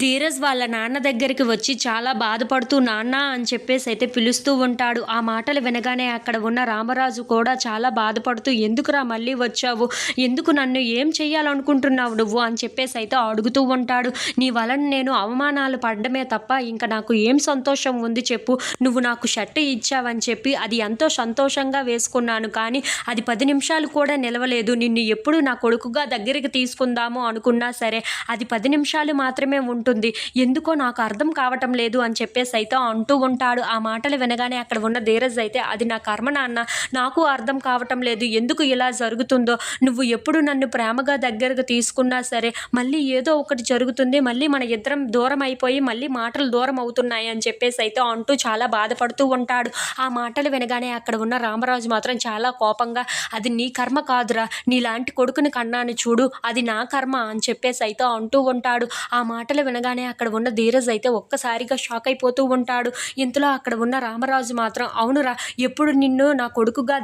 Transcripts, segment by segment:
ధీరజ్ వాళ్ళ నాన్న దగ్గరికి వచ్చి చాలా బాధపడుతూ నాన్న అని చెప్పేసి అయితే పిలుస్తూ ఉంటాడు. ఆ మాటలు వినగానే అక్కడ ఉన్న రామరాజు కూడా చాలా బాధపడుతూ ఎందుకురా మళ్ళీ వచ్చావు, ఎందుకు నన్ను ఏం చెయ్యాలనుకుంటున్నావు నువ్వు అని చెప్పేసి అయితే అడుగుతూ ఉంటాడు. నీ వలన నేను అవమానాలు పడ్డమే తప్ప ఇంకా నాకు ఏం సంతోషం ఉంది చెప్పు. నువ్వు నాకు షర్ట్ ఇచ్చావని చెప్పి అది ఎంతో సంతోషంగా వేసుకున్నాను, కానీ అది 10 నిమిషాలు కూడా నిలవలేదు. నిన్ను ఎప్పుడు నా కొడుకుగా దగ్గరికి తీసుకుందాము అనుకున్నా సరే అది 10 నిమిషాలు మాత్రమే ఉంటుంది. ఎందుకో నాకు అర్థం కావటం లేదు అని చెప్పేసి అయితే అంటూ ఉంటాడు. ఆ మాటలు వినగానే అక్కడ ఉన్న ధీరజ్ అయితే అది నా కర్మ నాన్న, నాకు అర్థం కావటం లేదు ఎందుకు ఇలా జరుగుతుందో. నువ్వు ఎప్పుడు నన్ను ప్రేమగా దగ్గరకు తీసుకున్నా సరే మళ్ళీ ఏదో ఒకటి జరుగుతుంది, మళ్ళీ మన ఇద్దరం దూరం అయిపోయి మళ్ళీ మాటలు దూరం అవుతున్నాయి అని చెప్పేసి అయితే అంటూ చాలా బాధపడుతూ ఉంటాడు. ఆ మాటలు వినగానే అక్కడ ఉన్న రామరాజు మాత్రం చాలా కోపంగా అది నీ కర్మ కాదురా, నీలాంటి కొడుకుని కన్నాను చూడు, అది నా కర్మ అని చెప్పేసి అయితే అంటూ ఉంటాడు. ఆ మాటలు వినగానే అక్కడ ఉన్న ధీరజ్ అయితే ఒక్కసారిగా షాక్ అయిపోతూ ఉంటాడు. ఇంతలో అక్కడ ఉన్న రామరాజు మాత్రం అవునురా, ఎప్పుడు నిన్ను నా కొడుకుగా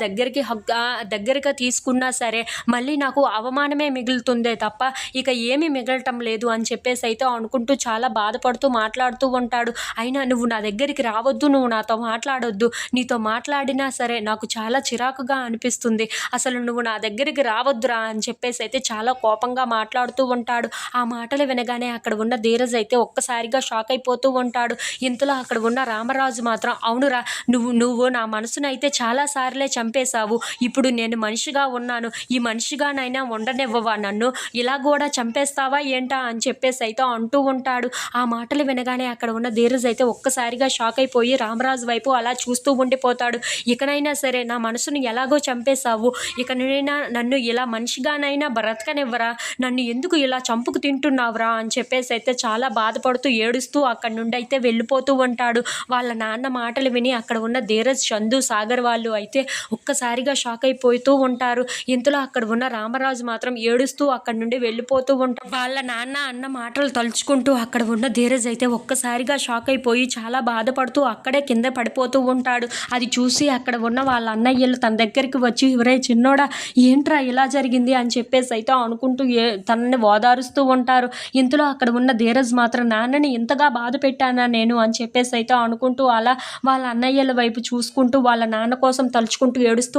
దగ్గరగా తీసుకున్నా సరే మళ్ళీ నాకు అవమానమే మిగులుతుందే తప్ప ఇక ఏమీ మిగలటం లేదు అని చెప్పేసి అయితే అనుకుంటూ చాలా బాధపడుతూ మాట్లాడుతూ ఉంటాడు. అయినా నువ్వు నా దగ్గరికి రావద్దు, నువ్వు నాతో మాట్లాడొద్దు, నీతో మాట్లాడినా సరే నాకు చాలా చిరాకుగా అనిపిస్తుంది, అసలు నువ్వు నా దగ్గరికి రావద్దురా అని చెప్పేసి అయితే చాలా కోపంగా మాట్లాడుతూ ఉంటాడు. ఆ మాటలు వినగానే అక్కడ ఉన్న ధీరజ్ అయితే ఒక్కసారిగా షాక్ అయిపోతూ ఉంటాడు. ఇంతలో అక్కడ ఉన్న రామరాజు మాత్రం అవునురా, నువ్వు నా మనసునైతే చాలా సార్లే చంపేశావు, ఇప్పుడు నేను మనిషిగా ఉన్నాను, ఈ మనిషిగానైనా ఉండనివ్వవా, నన్ను ఇలా కూడా చంపేస్తావా ఏంటా అని చెప్పేసి అయితే అంటూ ఉంటాడు. ఆ మాటలు వినగానే అక్కడ ఉన్న ధీరజ్ అయితే ఒక్కసారిగా షాక్ అయిపోయి రామరాజు వైపు అలా చూస్తూ ఉండిపోతాడు. ఇకనైనా సరే నా మనసును ఎలాగో చంపేశావు, ఇకనైనా నన్ను ఇలా మనిషిగానైనా బ్రతకనివ్వరా, నన్ను ఎందుకు ఇలా చంపుకు తింటున్నావురా అని చెప్పేసి అయితే చాలా బాధపడుతూ ఏడుస్తూ అక్కడి నుండి అయితే వెళ్ళిపోతూ ఉంటాడు. వాళ్ళ నాన్న మాటలు విని అక్కడ ఉన్న ధీరజ్, చందు, సాగర్ వాళ్ళు అయితే ఒక్కసారిగా షాక్ అయిపోతూ ఉంటారు. ఇంతలో అక్కడ ఉన్న రామరాజు మాత్రం ఏడుస్తూ అక్కడి నుండి వెళ్ళిపోతూ ఉంటాడు. వాళ్ళ నాన్న అన్న మాటలు తలుచుకుంటూ అక్కడ ఉన్న ధీరజ్ అయితే ఒక్కసారిగా షాక్ అయిపోయి చాలా బాధపడుతూ అక్కడే కింద పడిపోతూ ఉంటాడు. అది చూసి అక్కడ ఉన్న వాళ్ళ అన్నయ్యలు తన దగ్గరికి వచ్చి ఒరే చిన్నోడా ఏంట్రా ఇలా జరిగింది అని చెప్పేసి అయితే అనుకుంటూ తనని ఓదారుస్తూ ఉంటారు. ఇంతలో అక్కడ ఉన్న ధీరజ్ మాత్రం నాన్నని ఇంతగా బాధ పెట్టానా నేను అని చెప్పేసి అయితే అనుకుంటూ అలా వాళ్ళ అన్నయ్యల వైపు చూసుకుంటూ వాళ్ళ నాన్న కోసం తలుచుకుంటూ ఏడుస్తూ